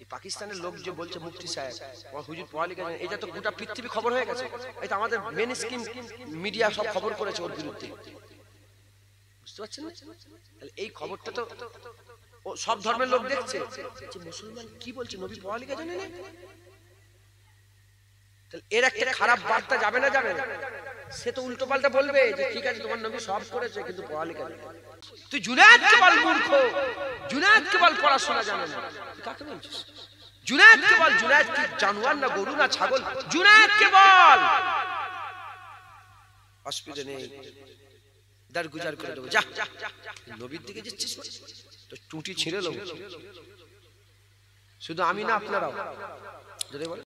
এই পাকিস্তানের লোক যে বলছে মুফতি সাহেব হুজুর পড়ালেখা জানেন, এটা তো গোটা পৃথিবী খবর হয়ে গেছে। এটা আমাদের মেন স্ট্রিম মিডিয়া সব খবর করেছে ওর বিরুদ্ধে, বুঝতে পারছেন না? তাহলে এই খবরটা তো সব ধর্মের লোক দেখছে যে মুসলমান কি বলছে, নবী পড়ালেখা জানে না। তাহলে এর একটা খারাপ বার্তা যাবে না, যাবে না? সে তো উল্টো পাল্টা বলবে যে ঠিক আছে তোমার নবী সব করেছে কিন্তু পড়ালেখা জানে না। তুই জুনায়েদকে বল মূর্খ, জুনায়েদকে বল পড়াশোনা জানে না। কাকে বলছিস? জুনায়েদকে বল, জুনায়েদ কি জানোয়ার না গরু না ছাগল? জুনায়েদকে বল, অসুবিধা নেই, দারগুজার করে দেবো। যা নবীর দিকে যাচ্ছিস তো টুটি ছিঁড়ে নেবো। শুধু আমি না, আপনারাও যদি বলে।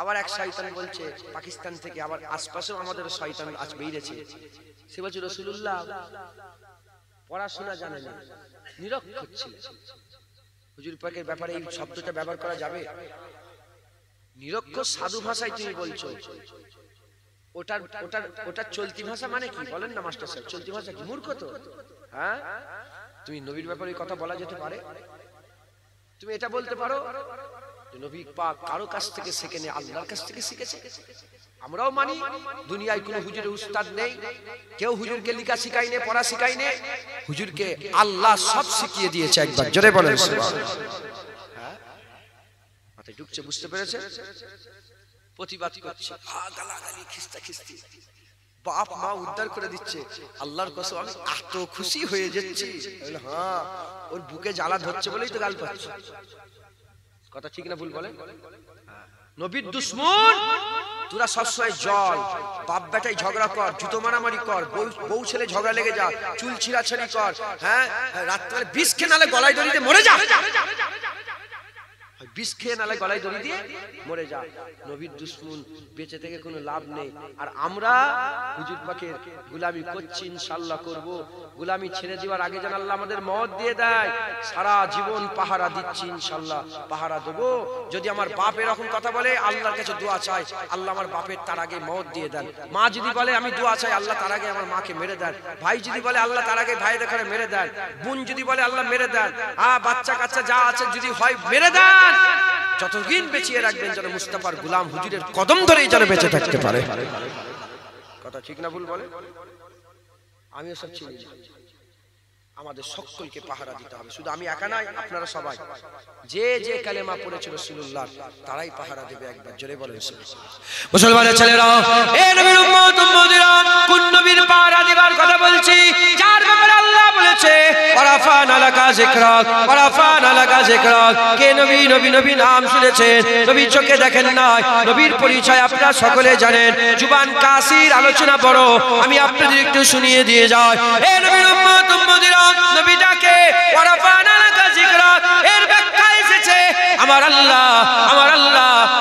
আবার এক শয়তান বলছে পাকিস্তান থেকে, আবার আশপাশেও আমাদের শয়তান আজ বেরিয়েছে। সে বলছে রাসূলুল্লাহ পড়াশোনা জানে না, নিরক্ষর ছিলেন। হুজুর পাকের ব্যাপারে এই শব্দটা ব্যবহার করা যাবে? নিরক্ষর সাধু ভাষায় তুমি বলছো, ওটার ওটার ওটার চলতি ভাষা মানে কি বলেন না মাস্টার সাহেব? চলতি ভাষা কি? মূর্খ তো। হ্যাঁ, তুমি নবীর ব্যাপারে কথা বলা যেতে পারে? তুমি এটা বলতে পারো যে নবী পাক কারো কাছ থেকে শিখেনি, আল্লাহর কাছ থেকে শিখেছে। আমরাও মানি দুনিয়ায় কোনো হুজুরের উস্তাদ নেই, কেউ হুজুরকে লেখা শিখাই নে, পড়া শিখাই নে, হুজুরকে আল্লাহ সব শিখিয়ে দিয়েছে। একবার জোরে বলেন সুবহানাল্লাহ। হ্যাঁ, মাথায় ঢুকছে, বুঝতে পেরেছে? প্রতিবাদ করছে, গালাগালি, খিস্তাখিস্তি, বাপ মা উদ্ধার করে দিচ্ছে। আল্লাহর কসম আমি এত খুশি হয়ে যাচ্ছি। হ্যাঁ, ওর বুকে জ্বালা ধরছে বলেই তো গাল পাচ্ছে। কথা ঠিক না ভুল বলেন? নবীর দুশমন তোরা সবসময় জল, বাপ বেটাই ঝগড়া কর, জুতো মারামারি কর, বউ ছেলে ঝগড়া লেগে যা, চুল ছিঁড়াছাড়ি কর, হ্যাঁ রাত্রে বিষ খেয়ে নালে গলায় দড়ি দিয়ে মরে যা, বিষ খেয়ে নালে গলায় দড়ি দিয়ে মরে যা। নবীর দুশমন বেঁচে থেকে কোনো লাভ নেই। আর আমরা হুজুর পাকের গোলামি করছি, ইনশাআল্লাহ করব। গোলামি ছেড়ে দেওয়ার আগে যেন আল্লাহ আমাদের মওত দিয়ে দেয়। সারা জীবন পাহারা দিচ্ছি, ইনশাআল্লাহ পাহারা দেবো। যদি আমার বাপ এরকম কথা বলে, আল্লাহর কাছে দোয়া চাই, আল্লাহ আমার বাপের তার আগে মওত দিয়ে দেন। মা যদি বলে আমি দোয়া চাই, আল্লাহ তার আগে আমার মাকে মেরে দেন। ভাই যদি বলে আল্লাহ তার আগে ভাই দেখারে মেরে দেন। বোন যদি বলে আল্লাহ মেরে দেন। বাচ্চা কাচ্চা যা আছে যদি হয় মেরে দেন। যতদিন বেঁচিয়ে রাখবেন যেন মুস্তাফার গোলাম হুজুরের কদম ধরেই যেন বেঁচে থাকতে পারে। কথা ঠিক না ভুল বলে? আমিও সব চিনি। আমাদের সকলকে পাহারা দিতে হবে, শুধু আমি একা নয়, আপনারা সবাই যে যে কালেমা পড়েছে রাসূলুল্লাহ তারাই পাহারা দেবে। একবার জোরে বলেন মুসলমানের ছেলেরা, এ নবীর উম্মত উম্মতিরা, কোন নবীর পাহারা দিবার কথা বলছি? যার ব্যাপারে আল্লাহ বলেছে ওয়ারাফানা লাকা যিকরাক, ওয়ারাফানা লাকা যিকরাক। কে নবী? নবী নবী নাম শুনেছেন, নবী চোখে দেখেন নাই, নবীর পরিচয় আপনারা সকলে জানেন। জুবান কাসির আলোচনা বড়, আমি আপনাদের একটু শুনিয়ে দিয়ে যাই। এ নবীর উম্মত উম্মতিরা, নবীটাকে ওয়ারাফানা লাকা যিকরাক এর ব্যাখ্যা এসেছে আমার আল্লাহ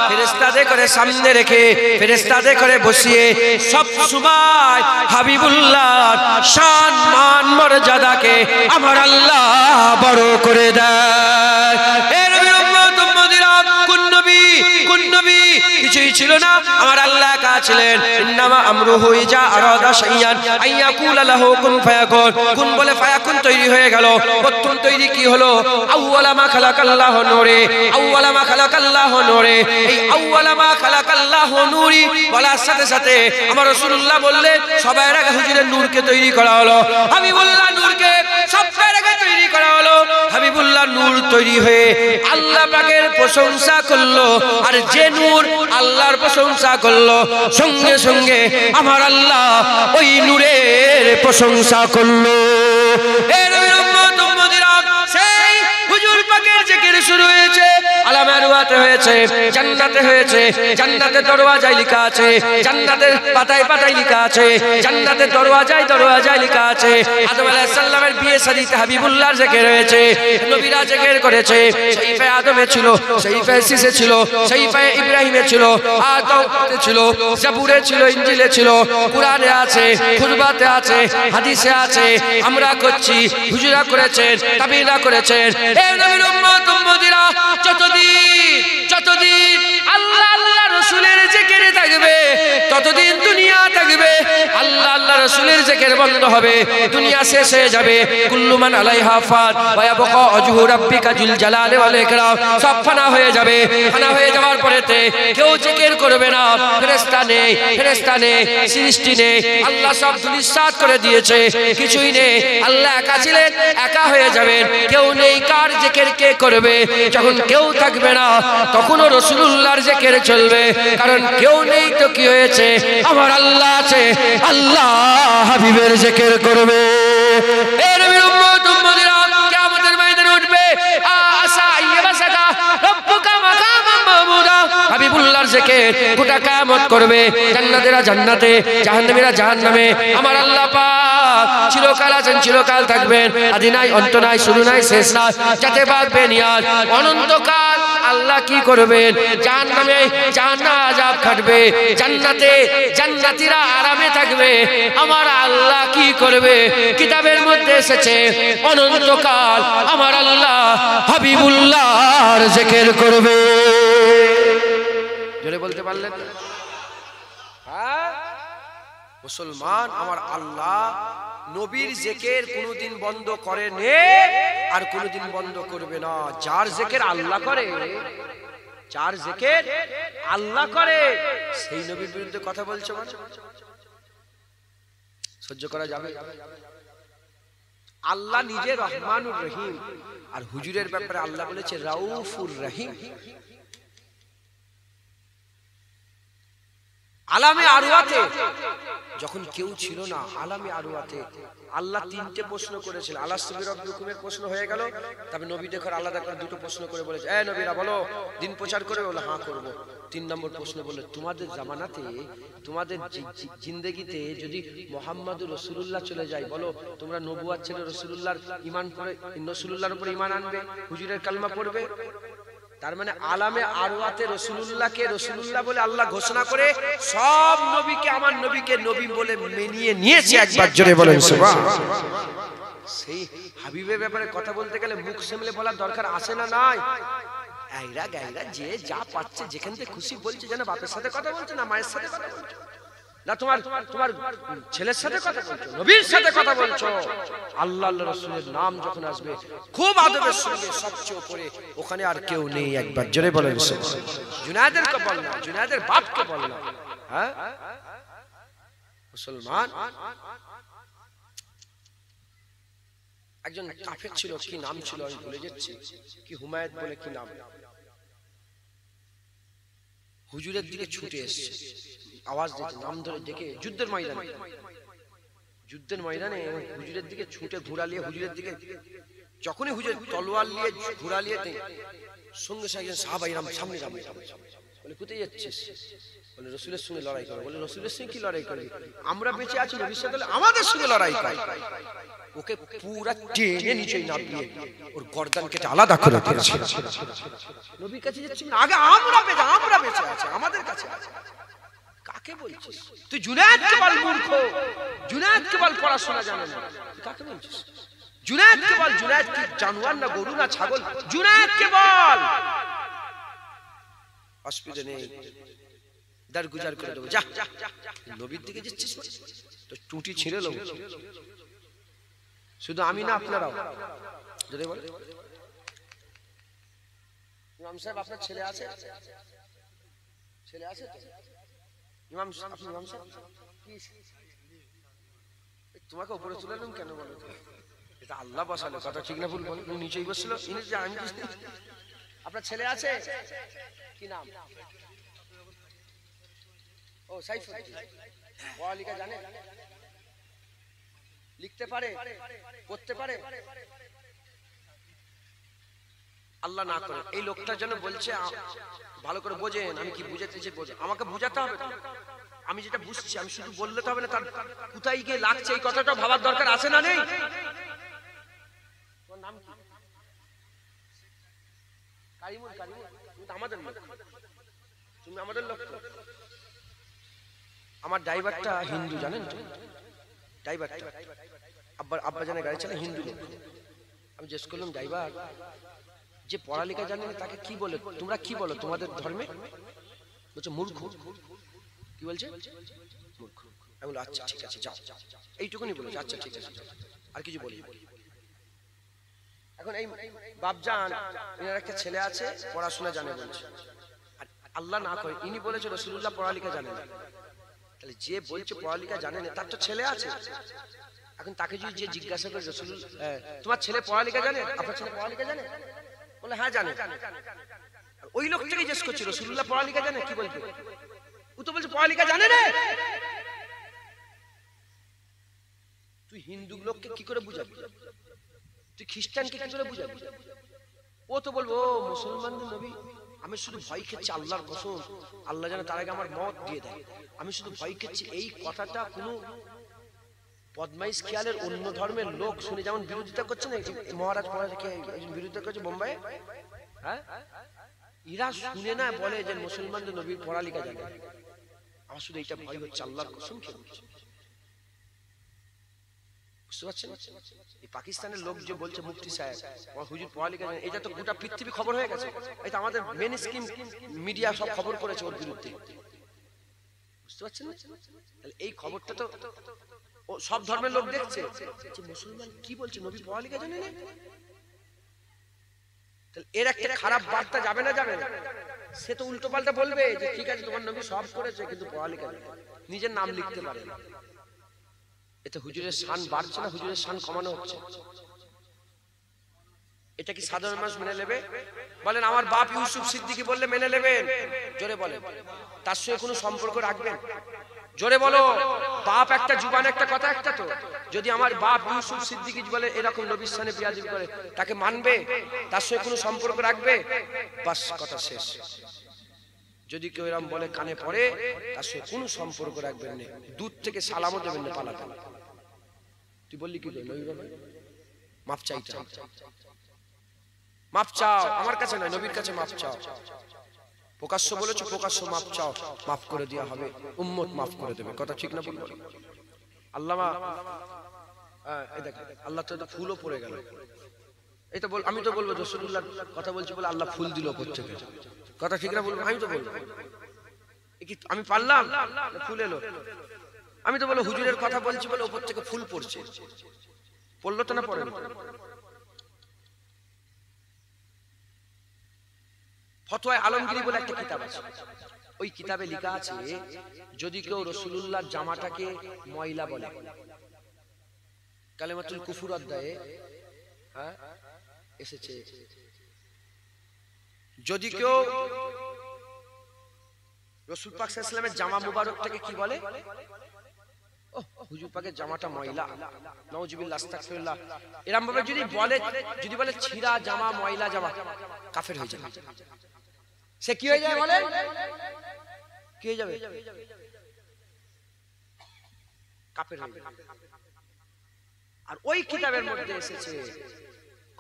ফেরেশতাদের করে সামনে রেখে, ফেরেশতাদের করে বসিয়ে সব সময় হাবিবুল্লাহর শান মান মর্যাদাকে আমার আল্লাহ বড় করে দেয়। এর উম্মত উম্মতিরা, কোন নবী কিছুই ছিল না, আমার আল্লাহ একা ছিলেন। ইন্নামা আমরুহু ইজা আরাদা শাইয়ান আইয়াকুলা লাহু কুন ফায়াকুন। কুন বলে ফায়াকুন তৈরি হয়ে গেল। প্রথম তৈরি কি হলো? আউওয়ালা মা খালাকাল্লাহু নূরে, আউওয়ালা মা খালাকাল্লাহু নূরে। এই আউওয়ালা মা খালাকাল্লাহু নূরি বলার সাথে সাথে আমার রাসূলুল্লাহ বললেন সবার আগে হুজুরের নূরকে তৈরি করা হলো। হাবিবুল্লাহ নূরকে সবার আগে তৈরি করা হলো। হাবিবুল্লাহ নূর তৈরি হয়ে আল্লাহ পাকের প্রশংসা করলো। আর যে নূর আল্লাহর প্রশংসা করলো, সঙ্গে সঙ্গে আমার আল্লাহ ওই নূরের প্রশংসা করলো। এর উম্মত উম্মতিরা, সেই হুজুর পাকের জিকির শুরু হয়েছে, আলামে রুয়াতে হয়েছে, জান্নাতে হয়েছে। জান্নাতের দরওয়াজায় লেখা আছে, জান্নাতের পাতায় পাতায় লেখা আছে, জান্নাতের দরওয়াজায় লেখা আছে আদম আলাইহিস সালামের বিয়ে শাদীতে হাবিবুল্লাহর জিকির হয়েছে। নবীরা জিকির করেছে। শরীফে আদমে ছিল, শরীফে সিসে ছিল, শরীফে ইব্রাহিমে ছিল, আতৌরাতে ছিল, জাবুরে ছিল, ইনজিলে ছিল, কুরআনে আছে, খুতবাতে আছে, হাদিসে আছে। আমরা করছি, হুজুরা করেছেন, তাবিঈরা করেছেন। এই নবীর উম্মত উম্মতিরা, যতদিন আল্লাহ রাসূলের জিকিরে থাকবে, ততদিন দুনিয়া থাকবে। আল্লাহ রাসূলের জিকির জিকির বন্ধ হবে, দুনিয়া শেষ হয়ে যাবে। কুল্লু মান আলাইহা ফান ওয়া ইয়াবকা ওয়াজহু রাব্বিকা যুল জালালি ওয়াল ইকরাম, সব ফানা হয়ে যাবে। ফানা হয়ে যাওয়ার পরেতে কেউ জিকির করবে না, ফেরেশতা নেই, সৃষ্টি নেই, আল্লাহ সব ধূলিসাৎ করে দিয়েছে, কিছুই নেই। আল্লাহ একা ছিলেন, একা হয়ে যাবেন, কেউ নেই, কার জিকির কে করবে? যখন কেউ থাকবে না তখনও রাসূলুল্লাহর জিকির চলবে, কারণ কেউ নেই তো কি হয়েছে, আমার আল্লাহ আছে, আল্লাহ হাবিবের জিকির করবে। এ নবীর উম্মত উম্মতিরা কিয়ামতের ময়দানে উঠবে, আসা ইয়াবাসাকা রব্বুকা মাকামান মাহমুদা, হাবিবুল্লাহর জিকির গোটা কিয়ামত করবে। জান্নাতীরা জান্নাতে, জাহান্নামীরা জাহান্নামে। আমার আল্লাহ পাক চিরকাল আছেন, চিরকাল থাকবেন, আদি নাই, অন্ত নাই, শুরু নাই, শেষ নাই, যাতে পারবেন ইয়ার অনন্তকাল। আল্লাহ কি করবেন? জাহান্নামে জাহান্নাম আযাব খাটবে, জান্নাতে জান্নাতীরা আরামে থাকবে। আমার আল্লাহ কি করবে? কিতাবের মধ্যে এসেছে অনন্তকাল আমার আল্লাহ হাবিবুল্লাহর জিকির করবে। জোরে বলতে পারলেন? হ্যাঁ মুসলমান, আমার আল্লাহ নবীর জিকির কোনদিন বন্ধ করেনি আর কোনদিন বন্ধ করবে না। যার জিকির আল্লাহ করে, যার জিকির আল্লাহ করে, সেই নবীর বিরুদ্ধে কথা বলছে মানে সহ্য করা যাবে? আল্লাহ নিজে রহমানুর রহিম, আর হুজুরের ব্যাপারে আল্লাহ বলেছে রাউফুর রহিম। আলামে আরওয়াতে যখন কেউ ছিল না, আলামে আরওয়াতে আল্লাহ তিনটে প্রশ্ন করেছিল। আলাস্তু বিরব্বিকুমের প্রশ্ন হয়ে গেল, তবে নবী দেখো আলাদা করে দুটো প্রশ্ন করে বলেছে, এ নবীরা বলো দিন প্রচার করে? বলে হ্যাঁ করব। 3 নম্বর প্রশ্ন বলল, তোমাদের জামানাতে, তোমাদের জিন্দেগিতে যদি মুহাম্মদুর রাসূলুল্লাহ চলে যায়, বলো তোমরা নবুয়ত ছেড়ে রাসূলুল্লাহর ঈমান পড়ে রাসূলুল্লাহর উপর ঈমান আনবে, হুজুরের কালমা পড়বে? তার মানে আলামে আরওয়াতে রাসূলুল্লাহকে রাসূলুল্লাহ বলে আল্লাহ ঘোষণা করে সব নবীকে আমার নবীকে নবী বলে মেনিয়ে নিয়েছে। একবার জোরে বলেন সুবহানাল্লাহ। সেই হাবিবের ব্যাপারে কথা বলতে গেলে মুখ সামলে বলার দরকার আছে না নাই? আইরা গায়রা যে যা পাচ্ছে যেখান থেকে খুশি বলছে, যেন বাপের সাথে কথা বলছে, না মায়ের সাথে কথা বলছে, না তোমার ছেলের সাথে কথা বলছো, নবীর সাথে কথা বলছো। আল্লাহ আল্লাহ রাসূলের নাম যখন আসবে খুব আদবের সঙ্গে সবচেয়ে উপরে, ওখানে আর কেউ নেই। একবার জোরে বলেন সুবহানাল্লাহ। জুনায়েদের কে বল না, জুনায়েদের বাপকে বল না। হ্যাঁ মুসলমান, একজন কাফের ছিল, কি নাম ছিল আমি ভুলে যাচ্ছি, কি হুমায়ত বলে কি নাম, হুজুরের দিকে ছুটে এসেছে, আওয়াজ দিতে, নাম ধরে ডেকে, যুদ্ধের ময়দানে হুজুরের দিকে ছুটে ঘোরালিয়ে হুজুরের দিকে, যখনই হুজুর তলোয়ার নিয়ে ঘোরালিয়ে সঙ্গে সঙ্গে সাহাবা ইরাম সামনে যাবে, বলে কোথায় যাচ্ছিস? বলে রাসূলের সঙ্গে লড়াই করব। বলে রাসূলের সঙ্গে কি লড়াই করবি? আমরা বেঁচে আছি, নবীর সাথে আমাদের সঙ্গে লড়াই কর। ওকে পুরা টেনে নিচে নামিয়ে ওর গর্দান কেটে আলাদা করে দিয়েছে। নবীর কাছে যাচ্ছি না, আগে আমরা বেঁচে আছি, আমাদের কাছে আছে। কাকে বলছিস তুই? জুনায়েদকে বল মূর্খ, জুনায়েদকে বল পড়াশোনা জানে না। কাকে বলছিস? জুনায়েদকে বল, জুনায়েদ কি জানোয়ার না গরু না ছাগল? জুনায়েদকে বল। অসুবিধা নেই, দার গুজার করে দেবো, যা। নবীর দিকে যাচ্ছিস তো টুটি ছিঁড়ে নেবো। শুধু আমি না, আপনারাও। যদি বলে ইমাম সাহেব আপনার ছেলে আছে? ছেলে আছে তো? ইমাম সাহেব, তোমাকে উপরে তুলে কেন বলো? এটা আল্লাহ বসালো, কথা ঠিক না ভুল বল? নিচেই বসছিল, আমি আপনার ছেলে আছে? কি নাম? ও সাইফুদ্দিন। পড়ালেখা জানে? লিখতে পারে? পড়তে পারে? আল্লাহ না করে এই লোকটা যেন বলছে, ভালো করে বোঝেন, আমি কি বুঝাতেছি বোঝেন, আমাকে বুঝাতে হবে তো। আমি যেটা বুঝছি আমি শুধু বললে তো হবে না, তার কোথায় গিয়ে লাগছে এই কথাটা ভাবার দরকার আছে না নেই? তোমার নাম কি? কারিমুল। কারিমুল তুমি আমাদের লোক, তুমি আমাদের লোক। আমার ড্রাইভারটা হিন্দু, জানেন তো? ড্রাইভারটা আব্বা জানে গাড়ি চালায়, হিন্দু লোক। আমি জিজ্ঞেস করলাম, ড্রাইভার যে পড়ালেখা জানে না তাকে কি বলে, তোমরা কি বলো তোমাদের ধর্মে? বলছে মূর্খ। কি বলছে? মূর্খ। আমি বললাম আচ্ছা ঠিক আছে যাও, এইটুকুনি বলেছে, আচ্ছা ঠিক আছে আর কিছু বলি। এখন এই বাপজান এনার একটা ছেলে আছে পড়াশোনা জানে বলছে, আর আল্লাহ না করে ইনি বলেছে রাসূলুল্লাহ পড়ালেখা জানে না, তাহলে যে বলছে পড়ালেখা জানে না তার তো ছেলে আছে। এখন তাকে যদি যে জিজ্ঞাসা করে রাসূলুল্লাহ তোমার ছেলে পড়ালেখা জানে, আপনার ছেলে পড়ালেখা জানে, বলে হ্যাঁ জানে, ওই লোকটাকে জিজ্ঞেস করছে রাসূলুল্লাহ পড়ালেখা জানে, কি বলবে? ও তো বলছে পড়ালেখা জানে না। তুই হিন্দু লোককে কি করে বুঝাবি, তুই খ্রিস্টানকে কি করে বুঝাবি? ও তো বলবো ও মুসলমানদের নবী, আমি শুধু ভয় খেয়েছি আল্লাহর কসম, আল্লাহ যেন তার আগে আমার মত দিয়ে দেয়, আমি শুধু ভয় খেয়েছি। এই কথাটা কোনো বদমাইশ খেয়ালের অন্য ধর্মের লোক শুনে যেমন বিরোধিতা করছে না, মহারাজ পড়ালেখা বিরোধিতা করছে বোম্বাই, হ্যাঁ এরা শুনে না বলে যে মুসলমানদের নবীর পড়ালেখা জানে। আমার শুধু এইটা ভয় হচ্ছে আল্লাহর কসম খেয়ে বলছি, বুঝতে পারছেন? এই পাকিস্তানের লোক যে বলছে মুফতি সাহেব হুজুর পড়ালেখা জানে, এটা তো গোটা পৃথিবী খবর হয়ে গেছে, এটা আমাদের মেন স্ট্রিম মিডিয়া সব খবর করেছে ওর বিরুদ্ধে, বুঝতে পারছেন না? তাহলে এই খবরটা তো ও সব ধর্মের লোক দেখছে যে মুসলমান কি বলছে নবী পড়ালেখা জানে না, তাহলে এর একটা খারাপ বার্তা যাবে না, যাবে না? সে তো উল্টো পাল্টা বলবে যে ঠিক আছে তোমার নবী সব করেছে কিন্তু পড়ালেখা জানে, নিজের নাম লিখতে পারে না। এতে হুজুরের শান বাড়ছে না, হুজুরের শান কমানো হচ্ছে। এটা কি সাধারণ মানুষ মেনে নেবে? বলেন আমার বাপ ইউসুফ সিদ্দিকী বললে মেনে নেবেন? জোরে বলেন। তার সঙ্গে কোনো সম্পর্ক রাখবেন? জোরে বলো। বাপ একটা জুবান একটা কথা একটা তো, যদি আমার বাপ ইউসুফ সিদ্দিকী বলে এরকম নবীর শানে বিয়াদবি করে তাকে মানবে? তার সঙ্গে কোনো সম্পর্ক রাখবে? বাস কথা শেষ। যদি কেউ এরকম বলে কানে পড়ে তার সঙ্গে কোনো সম্পর্ক রাখবেন না, দূর থেকে সালামও দেবেন না, পালাতে। তুই বললি কি নবী বাবা মাপ চাইতে, মাপ চাও, আমার কাছে নয় নবীর কাছে মাপ চাও। প্রকাশ্য বলেছো, প্রকাশ্য মাপ চাও, মাফ করে দেওয়া হবে, উম্মত মাফ করে দেবে। কথা ঠিক না বলবো? আল্লামা আল্লাহ তো ফুলও পড়ে গেল, এই তো বল, আমি তো বলবো রাসূলুল্লাহর কথা বলছি বলে আল্লাহ ফুল দিল উপর থেকে। কথা ঠিক না বলবো? আমি তো বলবো আমি পারলাম, ফুল এলো। আমি তো বলবো হুজুরের কথা বলছি বলে উপর থেকে ফুল পড়ছে, পড়লো তো না পড়ে? ফতোয়া আলমগীরি বলে একটা কিতাব আছে, ওই কিতাবে লেখা আছে যদি কেউ রাসূলুল্লাহর জামাটাকে ময়লা বলে, কালেমাতুল কুফর অধ্যায়ে এসেছে, যদি কেউ রাসূল পাক সাল্লাল্লাহু আলাইহি ওয়াসাল্লামের জামা মুবারকটাকে কি বলে, ও হুজুর পাকের জামাটা ময়লা, নাউজুবিল্লাহ আস্তাগফিরুল্লাহ, এরকম ভাবে যদি বলে ছিঁড়া জামা ময়লা জামা, কাফের হয়ে যাবে। সে কি হয়ে যাবে বলেন? কি হয়ে যাবে? কাফের হয়ে যাবে। আর ওই কিতাবের মধ্যে এসেছে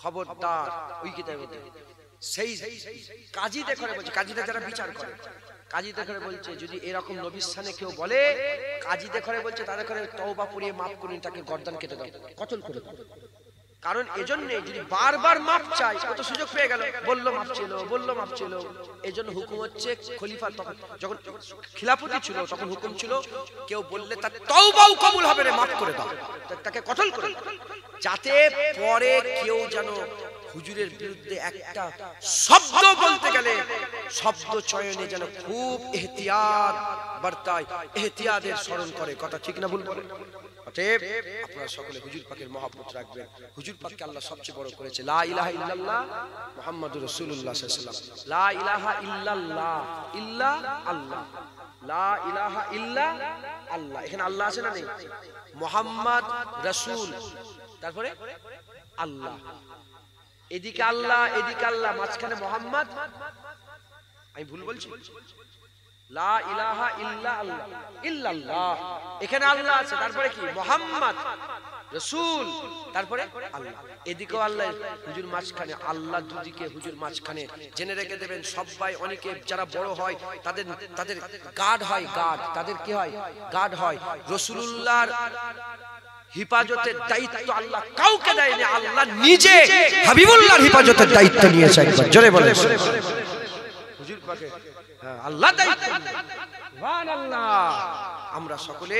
খবরদার, ওই কিতাবের মধ্যে সেই কাজী দেখে বলছে, কাজীরা যারা বিচার করে কাজী দেখে বলছে যদি এরকম নবীর শানে কেউ বলে, কাজী দেখে বলছে তাদের করে তওবা পড়িয়ে মাফ করুন, তাকে গর্দান কেটে দাও, কতল করে দাও। কারণ এজন্য যদি বারবার মাপ চাই, কত সুযোগ পেয়ে গেল, বললো মাপ ছিল। এজন্য হুকুম হচ্ছে খলিফা যখন খিলাফতি ছিল তখন হুকুম ছিল কেউ বললে তার তওবাও কবুল হবে না, মাফ করে দাও, তাকে কতল করে দাও, যাতে পরে কেউ যেন হুজুরের বিরুদ্ধে একটা শব্দ বলতে গেলে শব্দ চয়নে যেন খুব ইহতিয়াত বর্তায়, ইহতিয়াতের স্মরণ করে। কথা ঠিক না ভুল বলেন? অতএব আপনারা সকলে হুজুর পাকের মহব্বত রাখবেন। হুজুর পাককে আল্লাহ সবচেয়ে বড় করেছে লা ইলাহা ইল্লাল্লাহ মুহাম্মাদুর রাসূলুল্লাহ সাল্লাল্লাহু আলাইহি ওয়াসাল্লাম। লা ইলাহা ইল্লাল্লাহ, ইল্লা আল্লাহ, লা ইলাহা ইল্লা আল্লাহ। এখানে আল্লাহ আছে না নেই? মুহাম্মদ রাসূল, তারপরে আল্লাহ, এদিকে আল্লাহ এদিকে আল্লাহ, মাঝখানে মুহাম্মদ। আমি ভুল বলছি? লা ইলাহা ইল্লা আল্লাহ, ইল্লাল্লাহ, এখানে আল্লাহ আছে, তারপরে কি মুহাম্মদ রাসূল, তারপরে আল্লাহ, এদিকেও আল্লাহ, হুজুর মাঝখানে, আল্লাহ দুদিকে, হুজুর মাঝখানে। জেনে রেখে দেবেন সবাই, অনেকে যারা বড় হয় তাদের গার্ড হয়, গার্ড, তাদের কি হয়? গার্ড হয়। রাসূলুল্লাহর হিফাজতের দায়িত্ব আল্লাহ কাউকে দেয়নি, আল্লাহ নিজে হাবিবুল্লাহর হিফাজতের দায়িত্ব নিয়েছে। একবার জোরে বলেন। হুজুর পাকের আল্লাহ দায়িত্ব সুবহানাল্লাহ। আমরা সকলে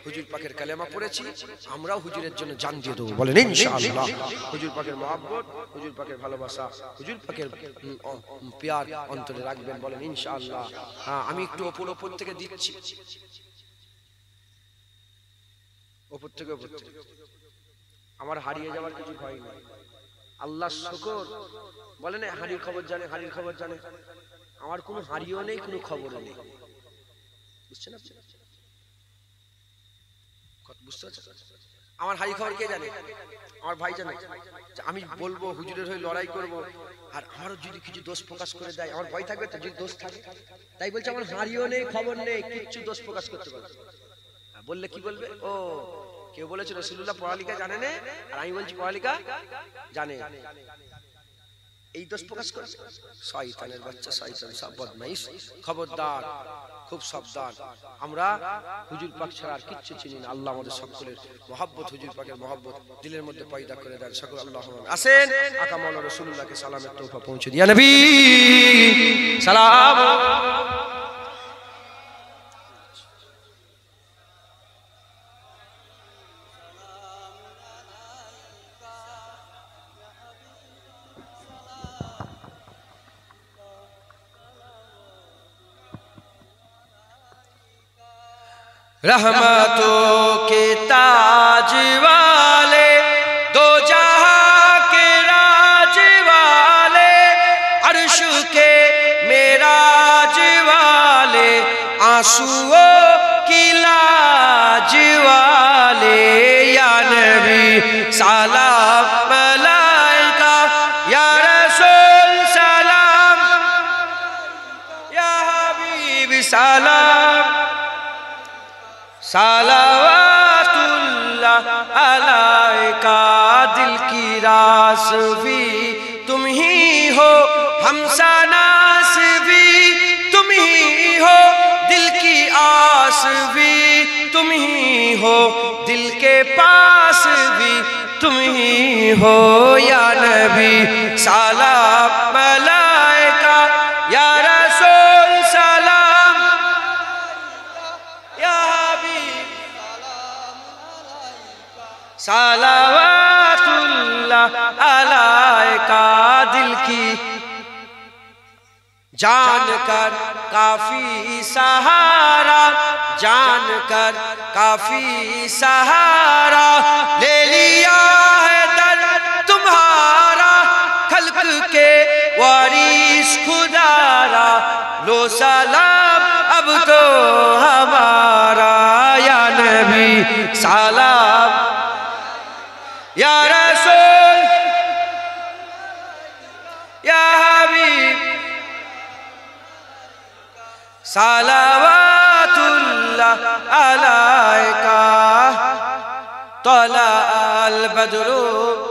হুজুর পাকের কালেমা পড়েছি, আমরাও হুজুরের জন্য জান দিয়ে দেবো, বলেন ইনশাআল্লাহ। হুজুর পাকের মহব্বত, হুজুর পাকের ভালোবাসা, হুজুর পাকের প্যার অন্তরে রাখবেন, বলেন ইনশাআল্লাহ। আমি একটু ওপর থেকে দিচ্ছি, ওপর থেকে আমার হারিয়ে যাওয়ার কিছু ভয় নেই। আল্লাহ শুকর, বলে না হাড়ির খবর জানে, হাড়ির খবর জানে। আমার কোনো হারিয়েও নেই, কোনো খবরও নেই, বুঝছেন আপনি? বুঝতে পারছেন? আমার হাড়ি খবর কে জানে? আমার ভাই জানে। আমি বলবো হুজুরের হয়ে লড়াই করব, আর আমারও যদি কিছু দোষ প্রকাশ করে দেয় আমার ভয় থাকবে তো, যদি দোষ থাকে। তাই বলছে আমার হারিয়েও নেই, খবর নেই, কিচ্ছু দোষ প্রকাশ করতে পারবে। বললে কি বলবে? ও কেউ বলেছে রাসূলুল্লাহ পড়ালেখা জানে না, আর আমি বলছি পড়ালেখা জানে, এই দোষ প্রকাশ করে। শয়তানের বাচ্চা, শয়তান সব বদমাইশ। খবরদার, খুব সাবধান। আমরা হুজুর পাক ছাড়া আর কিচ্ছু চিনি না। আল্লাহ আমাদের সকলের মহব্বত, হুজুর পাকের মহব্বত দিলের মধ্যে পয়দা করে দেন। সকল আল্লাহ আসেন, আকা মাওলানা রাসূলুল্লাহকে সালামের তোহফা পৌঁছে দিয়া নবী সালাম। रहमतों के ताज वाले, दो जहां के राज वाले, अर्श के मेराज वाले, आंसुओं की लाज वाले, या नबी सलाम मलाइका, या रसूल सलाम, या हबीब सलाम, सलावतुल्लाह अलैका। दिल की रास भी तुम ही हो, हमसनास भी तुम ही हो, दिल की आस भी तुम ही हो, दिल के पास भी तुम ही हो, या नबी सलाम मलाइका, या रसूल सलाम, या सलावतुल्लाह अलैका। दिल की जानकर काफी सहारा, जानकर काफी सहारा, ले लिया है दर तुम्हारा, खल्क के वारिस खुदारा, लो सलाम अब तो हमारा, या नबी सलाम, या रसूल, या हबीब सलावतुल्लाह अलैका। तला अल बद्रु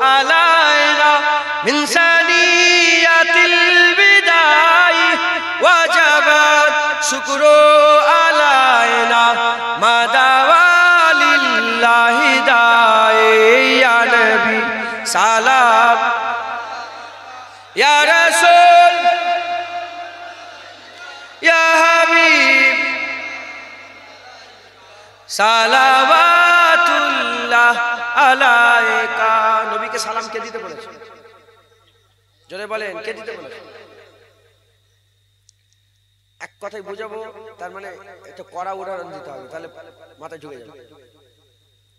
अलैना मिन सनियतिल बिदाई, वजब शुक्रू अलैना मदावा लिल्लाहि दाई, या नबी सलाम, या रसूल, या हबीब सलावतुल्लाह अलैका। নবীকে সালাম কে দিতে বলেছে? জোরে বলেন, কে দিতে বলেছে? এক কথাই বুঝাবো, তার মানে একটা কড়া উদাহরণ দিতে হবে, তাহলে মাথায় ঢুকে যাবে।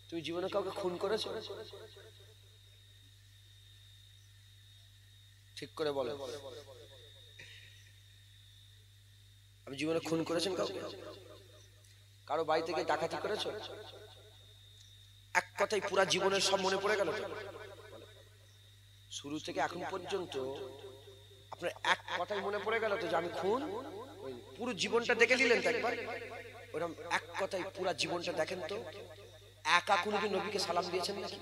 তুমি জীবনে কাউকে খুন করেছো? ঠিক করে বলো। আমি জীবনে খুন করেছেন কাউকে? কারো বাড়ি থেকে ডাকাতি করেছো? এক কথাই পুরা জীবনের সব মনে পড়ে গেল তো? শুরু থেকে এখন পর্যন্ত আপনার এক কথাই মনে পড়ে গেল তো যে আমি খুন? পুরো জীবনটা দেখে নিলেন তো একবার? ওরকম এক কথাই পুরা জীবনটা দেখেন তো, একা কোনোদিন নবীকে সালাম দিয়েছেন নাকি?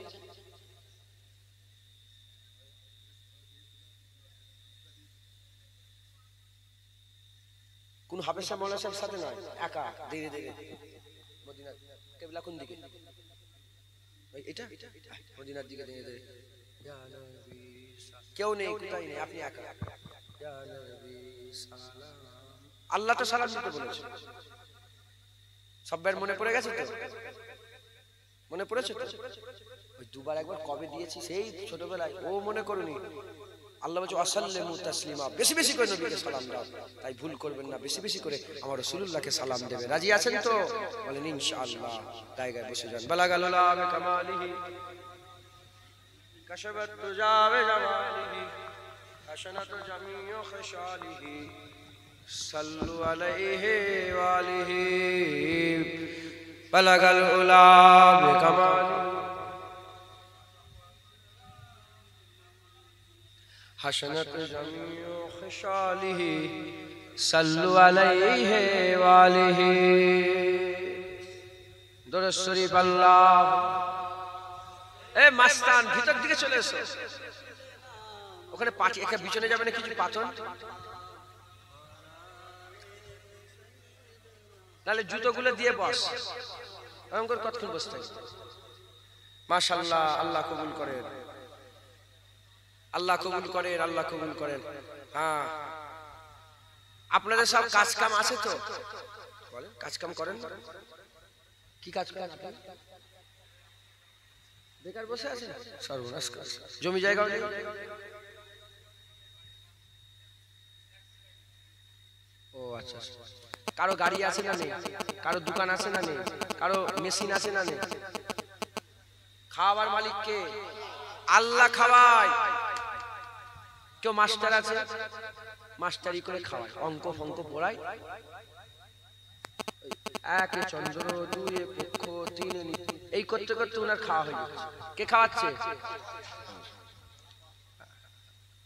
কোন হাফেজ সাহেব মাওলানা সাহেবের সাথে নয়, একা ধীরে ধীরে। মদিনা কেবলা কোন দিকে? এটা মদিনার দিকে ধীরে ধীরে। কেউ নেই, কোথায় নেই, আপনি একা। আল্লাহ তো সালাম দিতে বলেছে। সবার মনে পড়ে গেছে তো? মনে পড়েছে তো? ওই দুবার একবার কবে দিয়েছি সেই ছোটবেলায়, ও মনে করুনি। আল্লাহ বলছে ওয়াসাল্লিমু তাসলিমা, বেশি বেশি করে নবীকে সালাম দাও। তাই ভুল করবেন না, বেশি বেশি করে আমার রাসূলুল্লাহকে সালাম দেবে। রাজি আছেন তো? বলেন ইনশাআল্লাহ। জায়গায় বসে যান। বালাগাল উলা বিকামালিহি কাশাবাত তুজাবে জামালিহি হাসানাতু জামিউ খিসালিহি সাল্লু আলাইহি ওয়া আলিহি বালাগাল উলা বিকামালিহি হাসানাত জামিউ খিসালিহি সাল্লু আলাইহি ওয়া আলিহি। দরুদ শরীফ আল্লাহ। এ মাস্তান ভিতর দিকে চলে এসো। ওখানে পাঁচ একা বিছনে যাবে না কিছু পাথর, নালে জুতোগুলো দিয়ে বস। এরকম করে কতক্ষণ বসতে? মাশাআল্লাহ, আল্লাহ কবুল করেন, আল্লাহ কবুল করেন, আল্লাহ কবুল করেন। হ্যাঁ, আপনাদের সব কাজ কাম আছে তো? বলেন, কাজ কাম করেন? কি কাজ করেন? বেকার বসে আছেন? সর্বনাশ কাজ। জমি জায়গাও নেই? ও আচ্ছা। কারো গাড়ি আছে না নেই? কারো দোকান আছে না নেই? কারো মেশিন আছে না নেই? খাওয়াবার মালিক কে? আল্লাহ খাওয়ায়। কেউ মাস্টার আছে, মাস্টারি করে খাওয়ায়, অঙ্ক ফঙ্ক পড়ায়। একে চন্দ্র, দুয়ে পক্ষ, তিনে নীতি, এই করতে করতে ওনার খাওয়া হয়ে যাচ্ছে। কে খাওয়াচ্ছে?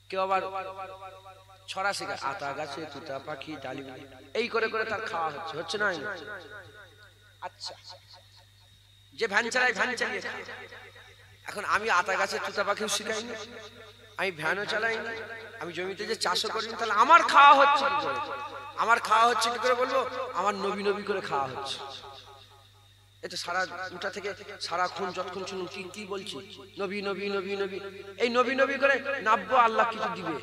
কেউ আবার ছড়া শেখা, আতা গাছে তুতা পাখি ডালি, এই করে করে তার খাওয়া হচ্ছে। হচ্ছে না? আচ্ছা, যে ভ্যান চালায় ভ্যান চালিয়ে খায়। এখন আমি আতা গাছে তুতা পাখিও শিখাইনি, আমি ভ্যানও চালাইনি, আমি জমিতে যে চাষও করিনি, তাহলে আমার খাওয়া হচ্ছে কি করে? আমার খাওয়া হচ্ছে কি করে বলবো? আমার নবী নবী করে খাওয়া হচ্ছে। এটা সারা উঠা থেকে সারাক্ষণ যতক্ষণ শুনুন কি কি বলছি, নবী নবী নবী নবী, এই নবী নবী করে নাববো, আল্লাহ কিছু দিবে।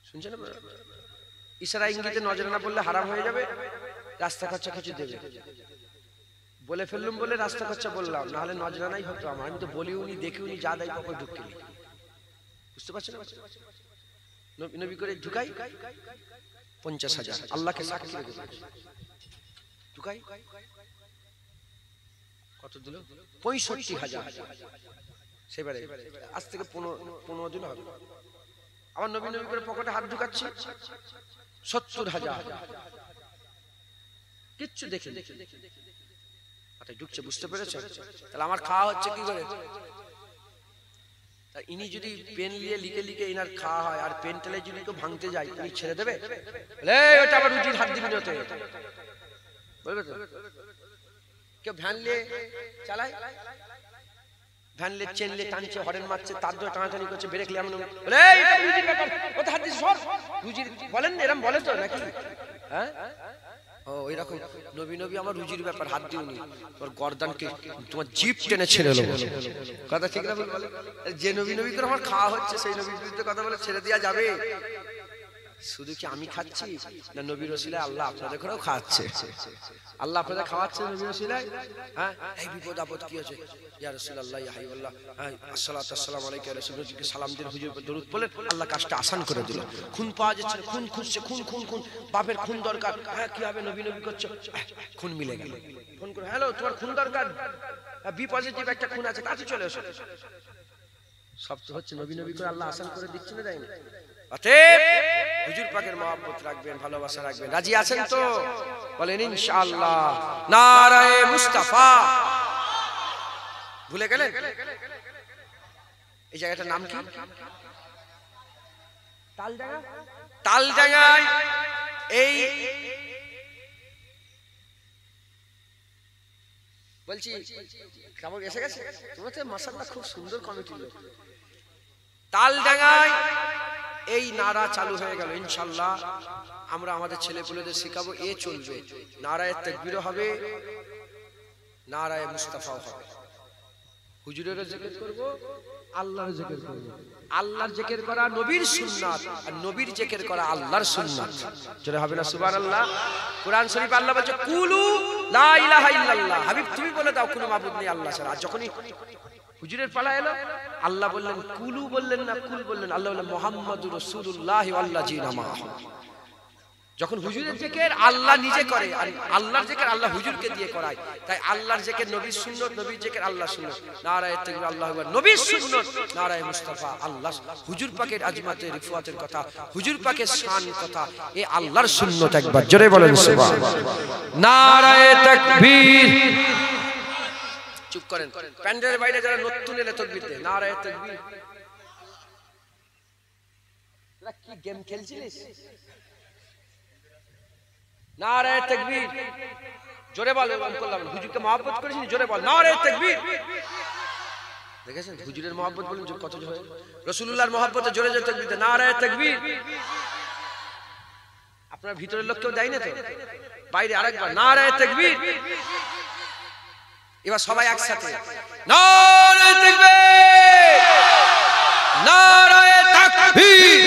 শুনছেন? ইশারা ইঙ্গিতে নজরানা বললে হারাম হয়ে যাবে, রাস্তা খরচা কিছু দেবে। বলে ফেললুম বলে রাস্তা খরচা বললাম, না হলে নজরানাই হতো আমার। আমি তো বলিউনি দেখিউনি, যা দেয় পকেট ঢুকিয়ে। বুঝতে পারছেন? নবী নবী করে ঢুকাই 50,000, আল্লাহকে সাক্ষী রেখে ঢুকাই। কত দিল? 65,000। সেবারে আজ থেকে 15 দিন হবে। আমার নবী নবী করে পকেটে হাত ঢুকাচ্ছি 70,000। কিচ্ছু দেখে ঢুকছে। বুঝতে পেরেছেন? তাহলে আমার খাওয়া হচ্ছে কি করে? ইনি যদি পেন নিয়ে লিখে লিখে ইনার খাওয়া হয়, আর পেন টেলে যদি কেউ ভাঙতে যায়, ইনি ছেড়ে দেবে? ওটা আবার রুজির হাত দিবি না, বলবে তো? কেউ ভ্যান নিয়ে চালায়, ভ্যান নিয়ে চেন নিয়ে টানছে, হরেন মারছে, তার ধরে টানাটানি করছে, ব্রেক লিয়ে রুজির ব্যাপার, ওটা হাত দিস সর। রুজির বলেন, এরম বলে তো নাকি? হ্যাঁ, ও এরকম নবী নবী আমার রুজির ব্যাপার, হাত দিওনি, তোর গর্দানকে তোমার জিভ টেনে ছেড়ে নেবো। কথা ঠিক না? যে নবী নবী করে আমার খাওয়া হচ্ছে, সেই নবীর বিরুদ্ধে কথা বলে ছেড়ে দেওয়া যাবে? শুধু কি আমি খাচ্ছি, না নবীর ওসিলায় আল্লাহ আপনাদের ঘরেও খাওয়াচ্ছে? আল্লাহ আপনাদের খাওয়াচ্ছে নবীর ওসিলায়। হ্যাঁ, এই বিপদ আপদ কি আছে? ইয়া রাসূলুল্লাহ, ইয়া হাবিবাল্লাহ, আসসালাতু ওয়াসসালামু আলাইকা ইয়া রাসূল, হুজুরকে সালাম দিন, হুজুর দরুদ বলেন, আল্লাহ কাজটা আসান করে দিল। খুন পাওয়া যাচ্ছে, খুন খুঁজছে, খুন খুন খুন, বাপের খুন দরকার। হ্যাঁ, কি হবে? নবী নবী করছো, খুন মিলে গেল। ফোন করে, হ্যালো, তোমার খুন দরকার, বি পজিটিভ একটা খুন আছে, তাতে চলে এসো। সব তো হচ্ছে নবী নবী করে আল্লাহ আসান করে দিচ্ছে না, তাই না? অতএব হুজুর পাকের মহব্বত রাখবেন, ভালোবাসা রাখবেন। রাজি আছেন তো? বলেন ইনশাআল্লাহ। নারায়ে মুস্তাফা। ভুলে গেলেন? এই জায়গাটার নাম কি? তালডাঙ্গা। তালডাঙ্গায় এই বলছি কেমন এসে গেছে? তোমার তো মাশাআল্লাহ খুব সুন্দর কমিটির লোক। তালডাঙ্গায় এই নারা চালু হয়ে গেল। ইনশাআল্লাহ আমরা আমাদের ছেলেপুলেদের শেখাবো, এ চলবে। নারায়ে তাকবীর হবে, নারায়ে মুস্তাফাও হবে। হুজুরেরও জিকির করব, আল্লাহর জিকির করব। আল্লাহর জিকির করা নবীর সুন্নাত আর নবীর জিকির করা আল্লাহর সুন্নাত। জোরে হবে না সুবহানাল্লাহ? কোরআন শরীফে আল্লাহ বলছে কুলু লা ইলাহা ইল্লাল্লাহ, হাবিব তুমি বলে দাও কোনো মাবুদ নেই আল্লাহ ছাড়া। আর যখনই হুজুরের পালা এলো আল্লাহ বললেন কুলু, বললেন না কুল বললেন, আল্লাহ বললেন মুহাম্মাদুর রাসূলুল্লাহ ওয়াল্লাযিনা মাআহু। যখন হুজুরের জিকির আল্লাহ নিজে করে আর আল্লাহর জিকির আল্লাহ হুজুরকে দিয়ে করায়, তাই আল্লাহর জিকির নবীর সুন্নাত, নবীর জিকির আল্লাহর সুন্নাত। নারায়ে তাকবীর, আল্লাহু আকবার, নবীর সুন্নাত, নারায়ে মুস্তাফা, আল্লাহ হুজুর পাকের আজমাতে রিফাতের কথা, হুজুর পাকের শান কথা, এই আল্লাহর সুন্নাত। একবার জোরে বলেন সুবহানাল্লাহ। নারায়ে তাকবীর। চুপ করেন, প্যান্ডেলের বাইরে যারা নতুন এলে তাকবীর দে, নারায়ে তাকবীর। তোরা কি গেম খেলছিলিস? নারায়ে তাকবীর, জোরে বল। বললাম হুজুরকে মহব্বত করেছিস, জোরে বল নারায়ে তাকবীর। দেখেছেন হুজুরের মহব্বত বলেন কত জোরে, রাসূলুল্লাহর মহব্বতে জোরে জোরে তাকবীর দেন, নারায়ে তাকবীর। আপনার ভিতরের লোক কেউ দেয় না তো? বাইরে আরেকবার নারায়ে তাকবীর। এবার সবাই একসাথে নারায়ে তাকবীর, নারায়ে তাকবীর,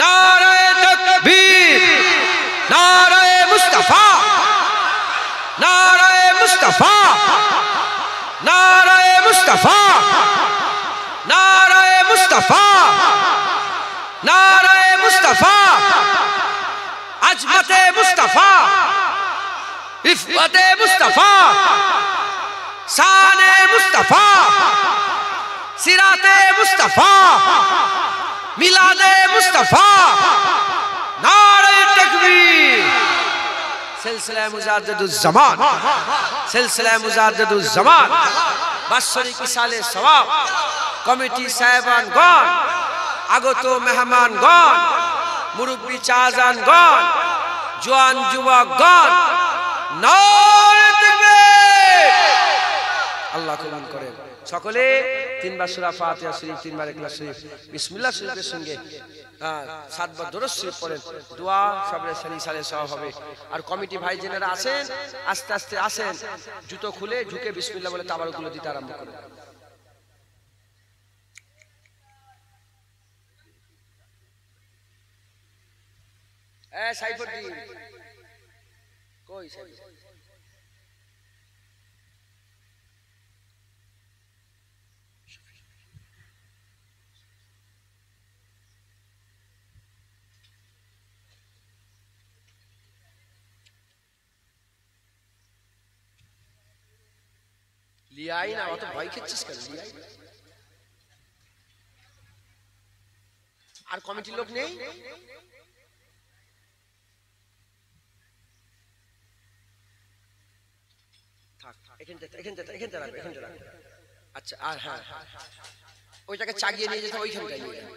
নারায়ে তাকবীর, নারায়ে মুস্তাফা, নারায়ে মুস্তাফা, নারায়ে মুস্তাফা, নারায়ে মুস্তাফা, নারায়ে মুস্তাফা, আজমতে মুস্তাফা, ইফতে মুস্তাফা, শানে মুস্তাফা, সিরাতে মুস্তাফা, মিলাদে মুস্তাফা, নারায়ে তাকবীর। সিলসিলা মুজাদ্দিদুজ জামান, সিলসিলা মুজাদ্দিদুজ জামান, বাৎসরিক ইসালে সওয়াব, কমিটি সাহেবানগণ, আগত মেহমানগণ, মুরব্বি চাজানগণ, জওয়ান যুবকগণ, নারায়ে তাকবীর। আল্লাহ কবুল করেন। সকলে তিনবার সূরা ফাতিহা শরীফ, তিনবার ইখলাস শরীফ, বিসমিল্লাহ শরীফের সঙ্গে 7 বার দরুদ শরীফ পড়েন, দোয়া সবরে সারি সালে সওয়াব হবে। আর কমিটি ভাই জেনারা আছেন আস্তে আস্তে আসেন, জুতো খুলে ঝুঁকে বিসমিল্লাহ বলে তাবারুকগুলো দিতে আরম্ভ করেন। সাইফুদ্দিন কই? সাইফুদ্দিন লিয়াই না, অত ভয় খেচ্ছিস কেন? লিয়াই না। আর কমিটির লোক নেই? থাক, এখানটা রাখবে। আচ্ছা, আর হ্যাঁ ওইটাকে চাগিয়ে নিয়ে যেতে, ওইখানটায় নিয়ে যাবে।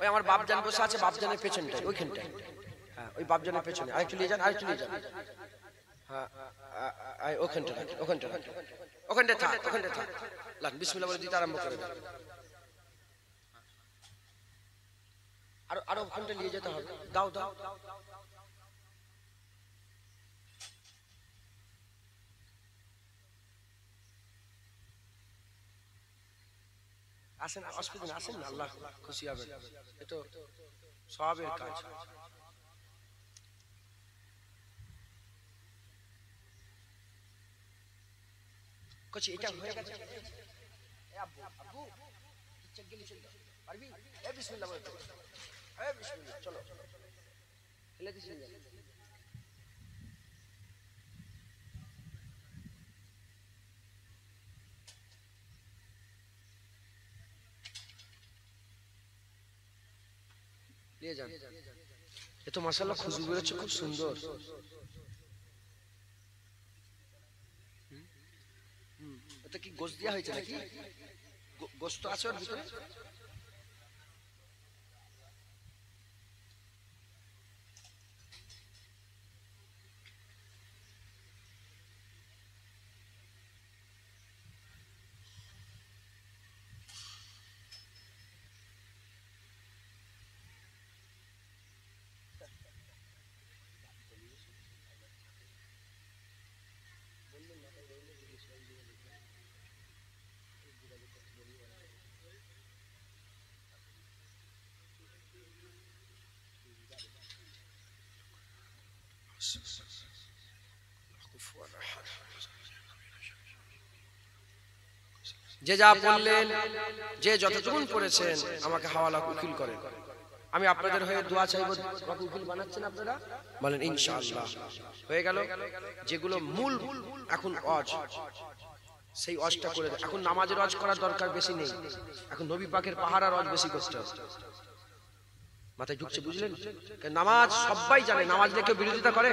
ওই আমার বাপজান বসে আছে, বাপজানের পেছনটায়, ওইখানটায়। হ্যাঁ, ওই বাপজানের পেছনে আরেকটু নিয়ে যান, আরেকটু নিয়ে যান। হ্যাঁ, ওখানটা থাক, ওখানটা থাক, ওখানটা থাক। লান বিসমিল্লাহ বলে দিতে আরম্ভ করে দেন। আরো ওখানটা নিয়ে যেতে হবে। দাও দাও। আসেন, অসুবিধা নেই, আসেন না, আল্লাহ খুশি হবে। এ তো সওয়াবের কাজ। কুছ এটা হয়ে গেছে। এ আব্বু আব্বু চেক গেলি চল পারবি? এ বিসমিল্লাহ বল, এ বিসমিল্লাহ, চলো ফেলে দিছি। নিয়ে যান। এ তো মাশাআল্লাহ খুশবু বেরোচ্ছে, খুব সুন্দর। এটা কি গোশত দেওয়া হয়েছে নাকি? গোশত আছে ওর ভিতরে? যে যা বললেন, যে যতটুকুন পড়েছেন আমাকে হাওয়ালা উকিল করেন। আমি আপনাদের হয়ে দোয়া চাইবো। উকিল বানাচ্ছেন আপনারা, বলেন ইনশাআল্লাহ। হয়ে গেল। যেগুলো মূল এখন অজ, সেই অজটা করে দেয়। এখন নামাজের অজ করার দরকার বেশি নেই, এখন নবী পাকের পাহারার অজ বেশি করতে হবে। মাথায় ঢুকছে, বুঝলেন? নামাজ সবাই জানে, নামাজ নিয়ে কেউ বিরোধিতা করে?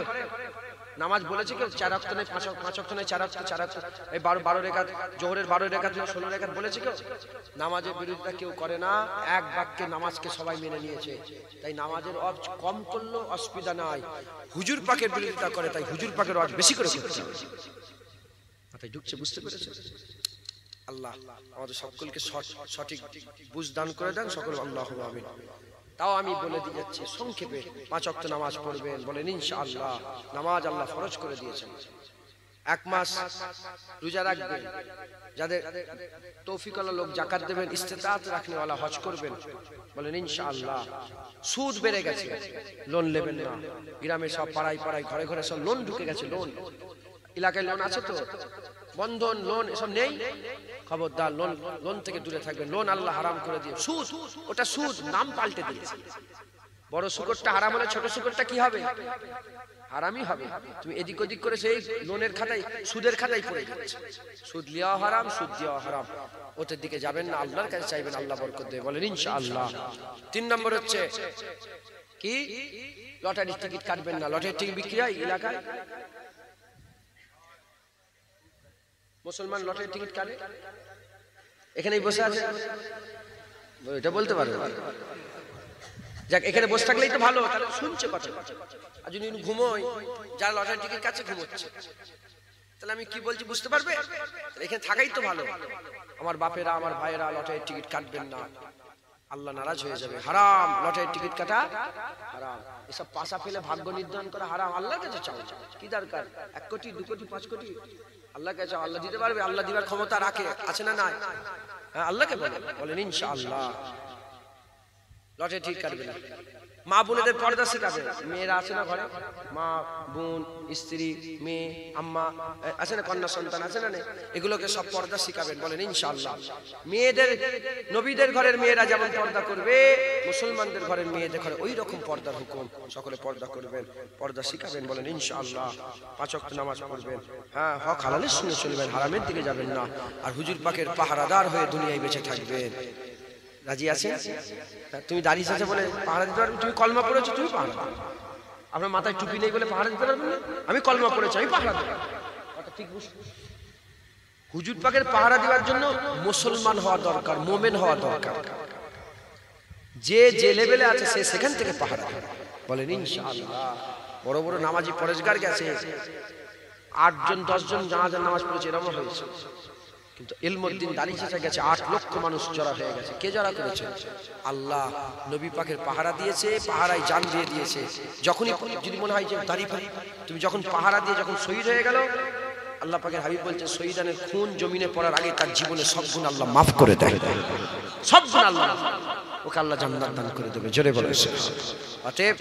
নামাজ বলেছে কেউ 4 ওয়াক্ত নেই, 5 ওয়াক্ত নেই, 4 ওয়াক্ত, এই 12 রেকাত, জোহরের 12 রেকাত না 16 রেকাত বলেছে কেউ? নামাজের বিরোধিতা কেউ করে না, এক বাক্যে নামাজকে সবাই মেনে নিয়েছে। তাই নামাজের অজ কম করলেও অসুবিধা নাই। হুজুর পাকের বিরোধিতা করে, তাই হুজুর পাকের অজ বেশি করে করতে হবে। মাথায় ঢুকছে, বুঝতে পেরেছে? আল্লাহ আমাদের সকলকে সঠিক বুঝ দান করে দেন, সকল আল্লাহুম্মা আমিন। তাও আমি বলে দিয়ে যাচ্ছি সংক্ষেপে, 5 ওয়াক্ত নামাজ পড়বেন, বলেন ইনশাআল্লাহ। নামাজ আল্লাহ ফরজ করে দিয়েছেন। 1 মাস রোজা রাখবেন, যাদের তৌফিক আল্লাহ লোক জাকাত দেবেন, ইস্তেতাত রাখনেওয়ালা হজ করবেন, বলেন ইনশাআল্লাহ। সুদ বেড়ে গেছে, লোন নেবেন না। গ্রামে সব পাড়ায় পাড়ায় ঘরে ঘরে সব লোন ঢুকে গেছে। লোন এলাকায় লোন আছে তো, বন্ধন লোন এসব নেই। খবরদার, লোন থেকে দূরে থাকবেন। লোন আল্লাহ হারাম করে দিয়ে, সুদ ওটা সুদ, নাম পাল্টে দিয়েছে। বড় শুকরটা হারাম হলে ছোট শুকরটা কি হবে? হারামই হবে। তুমি এদিক ওদিক করে সেই লোনের খাতায়, সুদের খাতায় পড়ে যাচ্ছে। সুদ লিয়া হারাম, সুদ দেওয়া হারাম। ওটার দিকে যাবেন না, আল্লাহর কাছে চাইবেন, আল্লাহ বরকত দেবে, বলেন ইনশাআল্লাহ। 3 নম্বর হচ্ছে কি? লটারির টিকিট কাটবেন না। লটারির টিকিট বিক্রি হয় এলাকায়, মুসলমান লটারির টিকিট কাটে, এখানেই বসে আছে, এটা বলতে পারবে? যাক, এখানে বসে থাকলেই তো ভালো, তাহলে শুনছে কথা। আর যদি ঘুমোয়, যারা লটারির টিকিট কাটছে ঘুমোচ্ছে, তাহলে আমি কি বলছি বুঝতে পারবে? এখানে থাকাই তো ভালো। আমার বাপেরা, আমার ভাইয়েরা লটারির টিকিট কাটবেন না, আল্লাহ নারাজ হয়ে যাবে। হারাম, লটারির টিকিট কাটা হারাম। এসব পাশা ফেলে ভাগ্য নির্ধারণ করা হারাম। আল্লাহর কাছে চাও, কি দরকার? 1 কোটি 2 কোটি 5 কোটি আল্লাহর কাছে চাও, আল্লাহ দিতে পারবে। আল্লাহ দিবার ক্ষমতা রাখে, আছে না নাই? হ্যাঁ, আল্লাহকে বলেন ইনশাআল্লাহ। লটারি টিকিট কাটবে না। মা বোনেদের পর্দা শেখাবে। মেয়েরা আছে না ঘরে, মা বোন, স্ত্রী, মেয়ে, আম্মা আছে না, কন্যা সন্তান আছে না, এগুলোকে সব পর্দা শিখাবেন, বলেন ইনশাআল্লাহ। মেয়েদের, নবীদের ঘরের মেয়েরা যেমন পর্দা করবে, মুসলমানদের ঘরের মেয়েদের ঘরে ওই রকম পর্দার হুকুম, সকলে পর্দা করবেন, পর্দা শিখাবেন, বলেন ইনশাআল্লাহ। 5 ওয়াক্ত নামাজ পড়বেন। হ্যাঁ, হক হালালের সঙ্গে চলবেন, হারামের দিকে যাবেন না। আর হুজুর পাকের পাহারাদার হয়ে দুনিয়ায় বেঁচে থাকবেন। রাজি আছে? তুমি দাঁড়িয়ে আছে বলে পাহারা দিতে পারবে? তুমি কলমা পড়েছো, তুমি পাহারা দেবে। আপনার মাথায় টুপি নেই বলে পাহারা দিতে পারবেন না? আমি কলমা পড়েছি, আমি পাহারা দেবো। ঠিক বুঝতে? হুজুর পাকের পাহারা দেওয়ার জন্য মুসলমান হওয়া দরকার, মোমেন হওয়া দরকার। যে যে লেভেলে আছে সে সেখান থেকে পাহারা দেবে, বলেন ইনশাআল্লাহ। বড় বড় নামাজি পরেশগার গেছে, 8 জন 10 জন জানাজার নামাজ পড়েছে, এরকম হয়েছে। কিন্তু ইলমুদ্দিন দাঁড়িয়ে গেছে, 8 লক্ষ মানুষ জড়া হয়ে গেছে। কে জড়া করেছে? আল্লাহ। নবী পাকের পাহারা দিয়েছে, পাহারায় জান দিয়ে দিয়েছে। যখনই যদি মনে হয় যে দাঁড়িয়ে ফাড়ি, তুমি যখন পাহারা দিয়ে যখন শহীদ হয়ে গেল, আল্লাহ পাকের হাবিব বলছেন শহীদানের খুন জমিনে পড়ার আগে তার জীবনে সব গুণ আল্লাহ মাফ করে দেয়, সব গুণ আল্লাহ, ওকে আল্লাহ জান্নাত দান করে দেবে। জোরে বলেছে। অতএব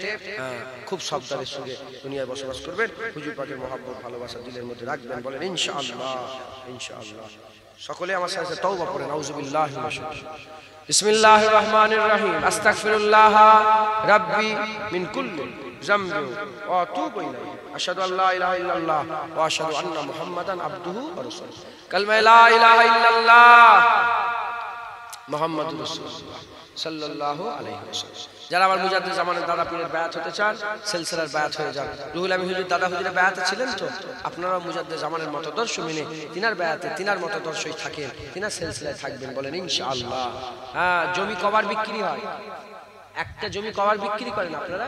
খুব সাবধানের সঙ্গে দুনিয়ায় বসবাস করবেন, হুজুর পাকের মহব্বত ভালোবাসা দিলের মধ্যে রাখবেন, বলেন ইনশাআল্লাহ। ইনশাআল্লাহ। সকলে আমার সাথে তাওবা পড়েন, আউযুবিল্লাহি মিনাশ শাইতানির বিসমিল্লাহির রহমানির রহিম। আস্তাগফিরুল্লাহ রাব্বি মিন কুল্লি যামবি ওয়া আতুবু ইলাইহি। আশহাদু আল্লা ইলাহা ইল্লাল্লাহ ওয়া আশহাদু আন্না মুহাম্মাদান আবদুহু ওয়া রাসূলুহু। কালমা লা ইলাহা ইল্লাল্লাহ মুহাম্মাদুর রাসূলুল্লাহ সাল্লাল্লাহু আলাইহি ওয়াসাল্লাম। যারা আমার মুজাদ্দিদ জামানের দাদা পীরের বায়াত হতে চান, সিলসিলার বায়াত হয়ে যান। রুহুল আমিন হুজুর দাদা হুজুরের বায়াতে ছিলেন তো, আপনারা মুজাদ্দিদ জামানের মতদর্শ মেনে তিনার বায়াতে, তিনার মতদর্শই থাকেন, তিনার সিলসিলায় থাকবেন, বলেন ইনশাআল্লাহ। হ্যাঁ, জমি কবার বিক্রি হয়? একটা জমি কবার বিক্রি করেন আপনারা?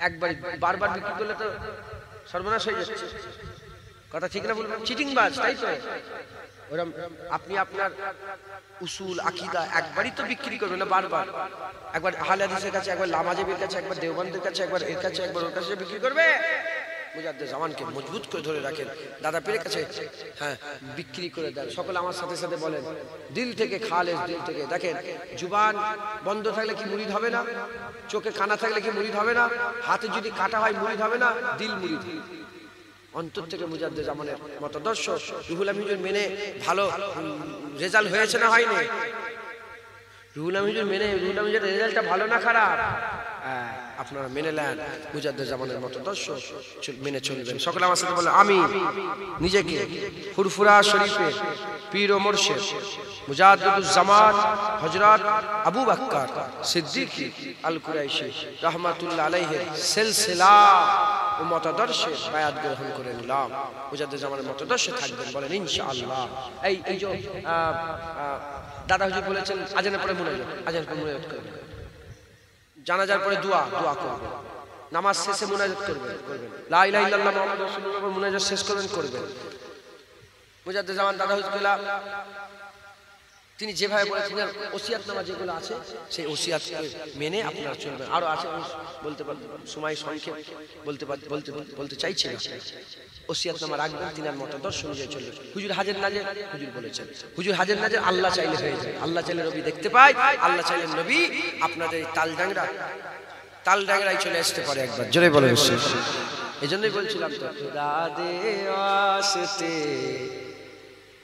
একবার, বারবার বিক্রি করলে তো সর্বনাশ হয়ে যাচ্ছে। কথা ঠিক না বলবেন? চিটিংবাজ, তাই তো? ওরকম আপনি আপনার উসুল আকীদা একবারই তো বিক্রি করবেন না, বারবার। একবার আহলে হাদিসের কাছে, একবার লামাজেবের কাছে, একবার দেওবন্দের কাছে, একবার এর কাছে, একবার ওর কাছে বিক্রি করবে? মুজাদ্দেদ জামানকে মজবুত করে ধরে রাখেন, দাদা পীরের কাছে হ্যাঁ বিক্রি করে দেন। সকলে আমার সাথে সাথে বলেন দিল থেকে, খালেস দিল থেকে। দেখেন জুবান বন্ধ থাকলে কি মুরিদ হবে না? চোখে কানা থাকলে কি মুরিদ হবে না? হাতে যদি কাটা হয় মুরিদ হবে না? দিল মুরিদ। অন্তর থেকে মুজাদ্দেদ জামানের মতাদর্শ রুহুল আমিন হুজুর মেনে ভালো রেজাল্ট হয়েছে না হয়নি? রুহুল আমিন হুজুর মেনে রুহুল আমিন হুজুরের রেজাল্টটা ভালো না খারাপ? আপনারা মেনে নেন মুজাদ্দেদ জামানের মতাদর্শ, মেনে চলবেন। সকলে আমার সাথে বলে আমি নিজেকে ফুরফুরা শরীফের পীর ও মুর্শিদ মুজাদ্দেদুজ জামান হযরত আবু বকর সিদ্দিকী আল কুরাইশি রাহমাতুল্লাহ আলাইহির সিলসিলা ও মতাদর্শে বায়াত গ্রহণ করে নিলাম। মুজাদ্দেদ জামানের মতাদর্শে থাকবেন, বলেন ইনশাআল্লাহ। এই যে দাদা হুজুর বলেছেন আজানের পরে মুনাজাত, আজানের পরে মুনাজাত করবেন, জানাজার পরে দোয়া করবেন, নামাজ শেষে মুনাজাত করবেন, লা ইলাহা ইল্লাল্লাহ মুহাম্মাদুর রাসূলুল্লাহ মুনাজাত শেষ করবেন। মুজাদ্দেদ জামান দাদা হুজুর তিনি যেভাবে বলেছেন ওসিয়াতনামা যেগুলো আছে সেই ওসিয়াতকে মেনে আপনারা চলবেন। আরো আছে বলতে সময় সংক্ষেপ বলতে চাইছি না। ওসিয়াতনামা রাখবেন, তিনার মতাদর্শ অনুযায়ী চলবেন। হুজুর হাজের নাজের হুজুর বলেছেন, হুজুর হাজের নাজের আল্লাহ চাইলে হয়ে যায়। আল্লাহ চাইলে নবী দেখতে পায়, আল্লাহ চাইলে নবী আপনাদের তালডাংরায় চলে আসতে পারে। একবার জোরে বলে এই জন্যই বলছিলাম তো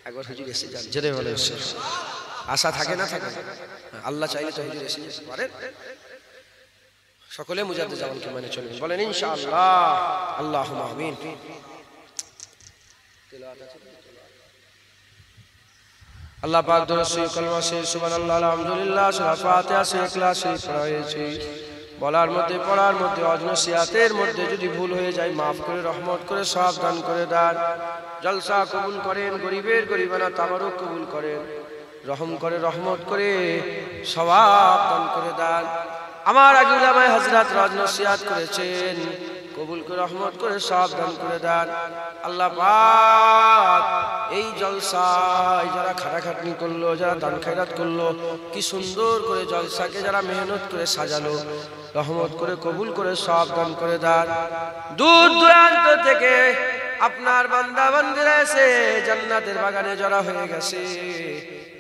একবার হুজুর এসে যান, জোরে বলে আশা থাকে না থাকে, আল্লাহ চাইলে তো হুজুর এসে যেতে পারেন। সকলে মুজাদ্দেদ জামানকে মেনে চলবেন, বলেন ইনশাআল্লাহ। আল্লাহুম্মা আমিন। আল্লাহ পাক দরুদ শরীফ কলমা শরীফ সুবহানাল্লাহ আলহামদুলিল্লাহ সূরা ফাতিহা শরীফ ইখলাস শরীফ পড়াইছি। বলার মধ্যে পড়ার মধ্যে অজনসিয়াতের মধ্যে যদি ভুল হয়ে যায় মাফ করে রহমত করে সওয়াব দান করে দেন। জলসা কবুল করেন, গরিবের গরিবানা তাবারুক কবুল করেন, রহম করে রহমত করে সওয়াব দান করে দেন। আমার আগে উলামায়ে হযরত রাজনসিয়াত করেছেন, কবুল করে রহমত করে সওয়াব দান করে দেন। আল্লাহ পাক এই জলসায় যারা খাটাখাটনি করলো, যারা দান খয়রাত করলো, কি সুন্দর করে জলসাকে যারা মেহনত করে সাজালো, রহমত করে কবুল করে সওয়াব দান করে দেন। দূর দূরান্ত থেকে আপনার বান্দা বান্দিরা এসে জান্নাতের বাগানে জড়া হয়ে গেছে,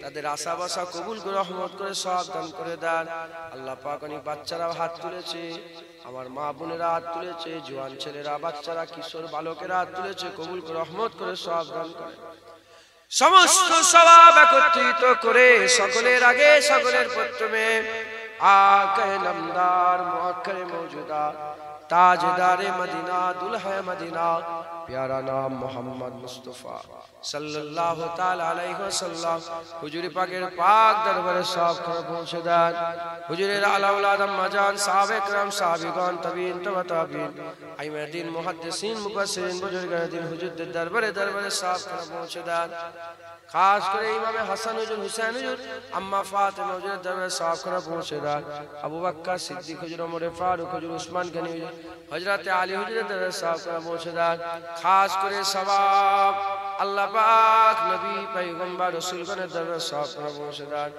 তাদের আশা বাসা কবুল করে রহমত করে সওয়াব দান করে দেন। আল্লাহ পাক অনেক বাচ্চারা হাত তুলেছে, আমার মা বোনেরা হাত তুলেছে, জওয়ান ছেলেরা বাচ্চারা কিশোর বালকেরা হাত তুলেছে, কবুল করে রহমত করে সওয়াব দান করে। সমস্ত সওয়াব একত্রিত করে সকলের আগে সকলের প্রথমে আকায়ে নামদার মুআক্কারে মওজুদা তাজদারে মদিনা দুলহায়ে মদিনা प्यारा नाम मोहम्मद मुस्तफा सल्लल्लाहु ताला अलैहि वसल्लम हुजूर पाकेर पाक दरबारे सब করে পৌঁছে দেন। হুজুরের আলা ওলাদ আম্মাজান সাহাবে کرام সাহাবীগণ তাবিঈন তবা তাবিঈন আইমে দ্বীন মুহাদ্দিসিন মুফাসসিরিন বুজুর্গানে দ্বীন হুজুরদের দরবারে সব করে পৌঁছে দেন। খাস করে ইমামে হাসান হুজুর হুসাইন হুজুর আম্মা ফাতেমা হুজুরের দরবারে সব করে পৌঁছে দেন। আবু বকর সিদ্দিক হুজুর ওমর ফারুক হুজুর উসমান গনি হুজুর হযরত আলী হুজুরের দরবারে সব করে পৌঁছে দেন। খাস করে সওয়াব আল্লাহ পাক নবী পয়গম্বর রাসূলগণের দরবারে সব করে পৌঁছে দেন।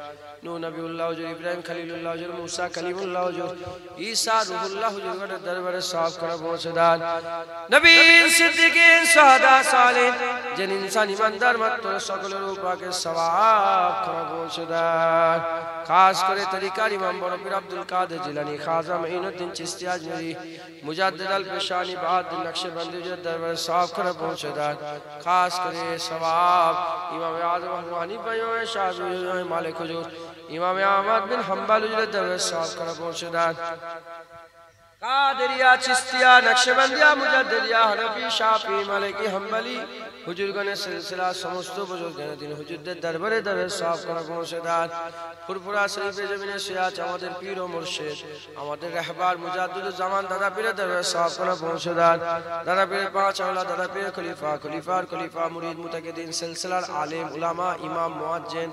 নূহ নবিউল্লাহ হুজুর ইব্রাহিম খলিলুল্লাহ হুজুর মুসা কলিমুল্লাহ হুজুর ঈসা রূহুল্লাহ হুজুরের দরবারে সব করে পৌঁছে দেন। নবী সিদ্দিকিন শাহাদা সালিহিন जिन इंसान ईमानदार मात्र सकलेर उपाके सवाब করে পৌঁছে দেন। খাস করে তরিকার ইমাম বড় পীর আব্দুল কাদের জিলানী, খাজা মঈনুদ্দিন চিশতি আজমিরি, মুজাদ্দিদ আল পেশানি বাহাদুর নকশবন্দির দরবারে সওয়াব করে পৌঁছে দেন। খাস করে সওয়াব ইমাম আযম আবু হানিফা, ইমাম শাফিঈ, ইমাম মালিক হুজুর, ইমাম আহমদ বিন হাম্বল হুজুরের দরবারে সওয়াব করে পৌঁছে দেন। কাদেরিয়া, চিশতিয়া, নকশবন্দিয়া, মুজাদ্দিদিয়া, হানাফি, শাফি, মালিকি, হাম্বলি হুজুরগণের সিলসিলা সমস্ত বুজুর্গানে দিন হুজুরদের দরবারে সওয়াব করে পৌঁছে দেন। ফুরফুরা শরীফে জমিনে শুয়ে আছে আমাদের পীর ও মুর্শিদ, আমাদের রাহবার মুজাদ্দিদুজ জামান দাদা পীরের দরবারে সওয়াব করে পৌঁছে দেন। দাদা পীরের পাঁচ আওলাদ, দাদা পীরের খলিফা, খলিফার খলিফা, মুরিদ মুতাকিদিন, সিলসিলার আলেম উলামা, ইমাম মুয়াজ্জিন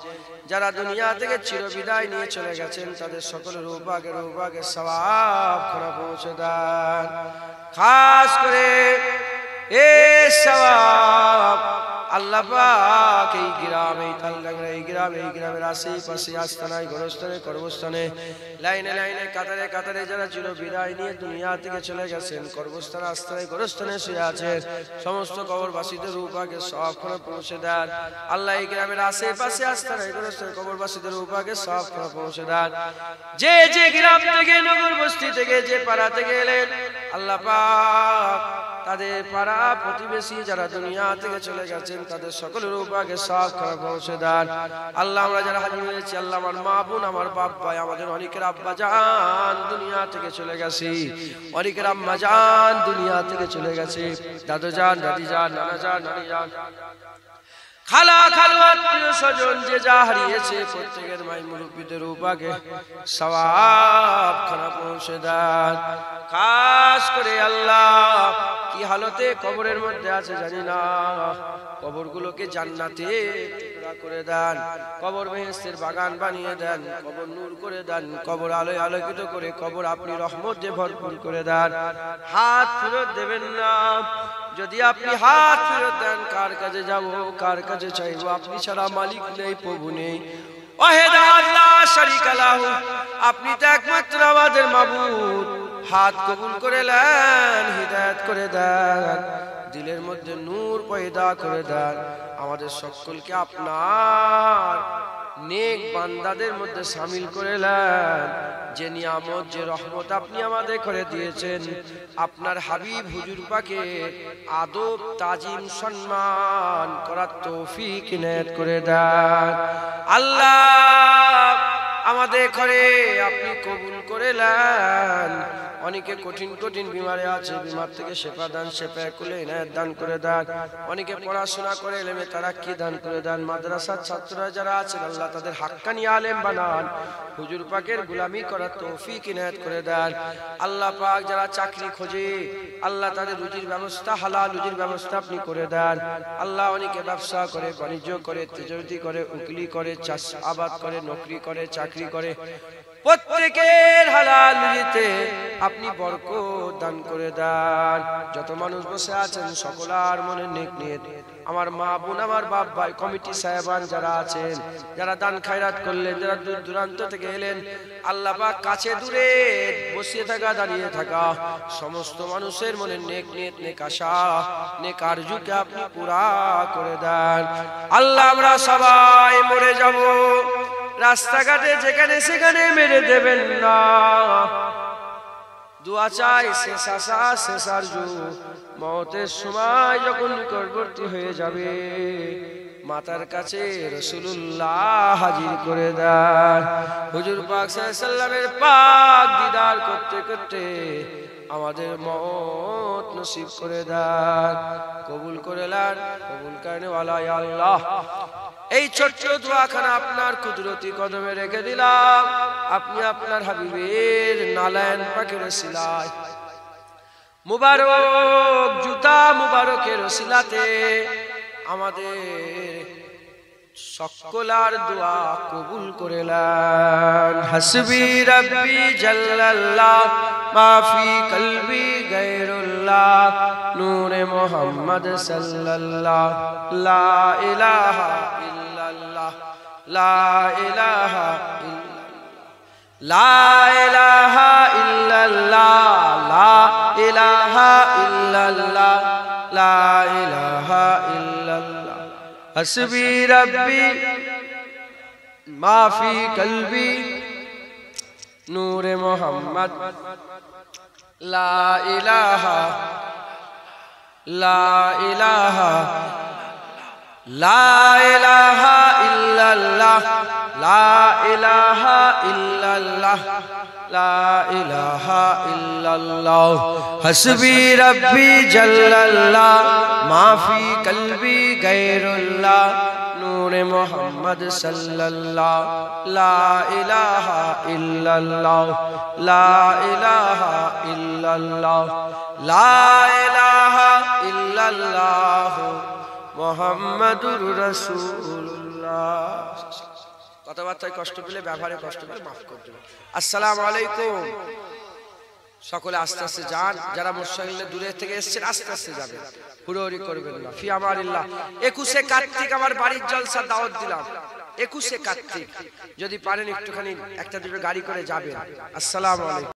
যারা দুনিয়া থেকে চিরবিদায় নিয়ে চলে গেছেন, তাদের সকলের রূপাকে সওয়াব করে পৌঁছে দেন। খাস করে এ সওয়াব আল্লাহ পাক এই গ্রাম, এই তালডাংরা, এই গ্রামের আশেপাশে আস্তানায়, গোরস্থানে, কর্মস্থানে, লাইনে লাইনে, কাতারে কাতারে যারা চির বিদায় নিয়ে দুনিয়া থেকে চলে গেছেন, কর্মস্থানে, আস্তানায়, গোরস্থানে শুয়ে আছেন, সমস্ত কবরবাসীদের রূপাকে সবখানে পৌঁছে দেন আল্লাহ। এই গ্রামের আশেপাশে আস্তানায়, গোরস্থানে, কবরবাসীদের রূপাকে সবখানে পৌঁছে দেন। যে যে গ্রাম থেকে, নগর বস্তি থেকে, যে পাড়া থেকে এলেন আল্লাহ পাক তাদের পাড়া প্রতিবেশী যারা দুনিয়া থেকে চলে গেছেন তাদের সকলের রূপাকে সব খারাপ পৌঁছে দেন আল্লাহ। আমরা যারা হাজির হয়েছি আল্লাহ, আমার মা বোন, আমার বাপ ভাই, আমাদের অনেকের আব্বা জান দুনিয়া থেকে চলে গেছে, অনেকের আম্মা জান দুনিয়া থেকে চলে গেছে, দাদু জান, দাদি জান, নানা জান, নানি জান, খালা খালু, আত্মীয় স্বজন যে যা হারিয়েছে প্রত্যেকের মাই মুরব্বীদের রূপাকে সওয়াব খানা পৌঁছে দেন। খাস করে আল্লাহ কি হালতে কবরের মধ্যে আছে জানি না, কবরগুলোকে জান্নাতে টুকরা করে দেন, কবর বেহেশতের বাগান বানিয়ে দেন, কবর নূর করে দেন, কবর আলোয় আলোকিত করে, কবর আপনি রহমত দিয়ে ভরপুর করে দেন। হাত ফেরত দেবেন না, যদি আপনি হাত ফেরত দেন কার কাছে যাব, কার কাছে চাইবো? আপনি ছাড়া মালিক নেই, প্রভু নেই। আপনি তো একমাত্র আমাদের মাবুদ। হাত কবুল করে নেন, হিদায়াত করে দেন, দিলের মধ্যে নূর পয়দা করে দেন, আমাদের সকলকে আপনার নেক বান্দাদের মধ্যে শামিল করে নেন। যে নিয়ামত, যে রহমত আপনি আমাদের করে দিয়েছেন, আপনার হাবিব হুজুর পাকে আদব, তাজিম, সম্মান করার তৌফিক ইনায়েত করে দেন আল্লাহ। আমাদের ঘরে আপনি কবুল করে নেন। অনেকে কঠিন কঠিন বিমারে আছে, বিমার থেকে শেফা দান, শেফা কুলে ইনায়াত দান করে দেন। অনেকে পড়াশোনা করে এলেমে তারাক্কি দান করে দেন। মাদ্রাসার ছাত্ররা যারা আছেন আল্লাহ তাদের হাক্কানি আলেম বানান, হুজুর পাকের গোলামি করার তৌফিক ইনায়াত করে দেন আল্লাহ পাক। যারা চাকরি খোঁজে আল্লাহ তাদের রুজির ব্যবস্থা, হালাল রুজির ব্যবস্থা আপনি করে দেন আল্লাহ। অনেকে ব্যবসা করে, বাণিজ্য করে, তেজরতি করে, উকিলি করে, চাষ আবাদ করে, নকরি করে, চাকরি করে, প্রত্যেকের হালাল রুজিতে আপনি বরকত দান করে দেন। যত মানুষ বসে আছেন সকলার মনে নেক নিয়ত, আমার মা বোন, আমার বাপ ভাই, কমিটি সাহেবান যারা আছেন, যারা দান খায়রাত করলেন, যারা দূর দূরান্ত থেকে এলেন আল্লাহ পাক, কাছে দূরে বসে থাকা, দাঁড়িয়ে থাকা সমস্ত মানুষের মনে নেক নিয়ত, নেক আশা, নেক আরজুকে আপনি পুরা করে দেন আল্লাহ। আমরা সবাই মরে যাব, রাস্তাঘাটে যেখানে সেখানে মেরে দেবেন না। দোয়া চাই শেষ আশা, শেষ আরজু, মওতের সময় যখন নিকটবর্তী হয়ে যাবে মাতার কাছে রাসূলুল্লাহ হাজির করে দেন। হুজুর পাক সাল্লাল্লাহু আলাইহি সাল্লামের পাক দিদার করতে করতে আমাদের মওত নসিব করে দেন, কবুল করে নেন, কবুল করনে ওয়ালা ইয়া আল্লাহ। এই ছোট্ট দোয়াখানা আপনার কুদরতি কদমে রেখে দিলাম। আপনি আপনার হাবিবের নালায়ন পাকের ওসিলায়, মুবারক জুতা মুবারকের ওসিলাতে আমাদের সকলার দোয়া কবুল করে নেন। হাসবি রাব্বি জাল্লাল্লাহ মা ফি কলবি গায়রুল্লাহ নূরে মুহাম্মদ সাল্লাল্লাহ লা ইলাহা ইল্লাল্লাহ লা ইলাহা লা ইলাহা ইল্লাল্লাহ লা ইলাহা ইল্লাল্লাহ লা ইলাহা ইল্লাল্লাহ হাসবি রাব্বি মা ফি কলবি নূরে মুহাম্মদ লা ইলাহা লা ইলাহা লা ইলাহা ইল্লাল্লাহ লা ইলাহা ইল্লাল্লাহ লা ইলাহা ইল্লাল্লাহ হাসবি রাব্বি জাল্লাল্লাহ মা ফি কলবি গায়রুল্লাহ নূরে মুহাম্মদ সাল্লাল্লাহ লা ইলাহা ইল্লাল্লাহ লা ইলাহা ইল্লাল্লাহ লা ইলাহা ইল্লাল্লাহ মুহাম্মাদুর রাসূলুল্লাহ। কথাবার্তায় কষ্ট পেলে, ব্যবহারে কষ্ট পেলে মাফ করে দেবেন। আসসালামু আলাইকুম। সকলে আস্তে আস্তে যান, যারা মোটরসাইকেলে দূরে থেকে এসেছেন আস্তে আস্তে যাবেন, হুড়োহুড়ি করবেন না। ফি আমানিল্লাহ। 21শে কার্তিক আমার বাড়ির জলসা দাওয়াত দিলাম, 21শে কার্তিক যদি পারেন একটুখানি একটা দুটো গাড়ি করে যাবেন। আসসালামু আলাইকুম।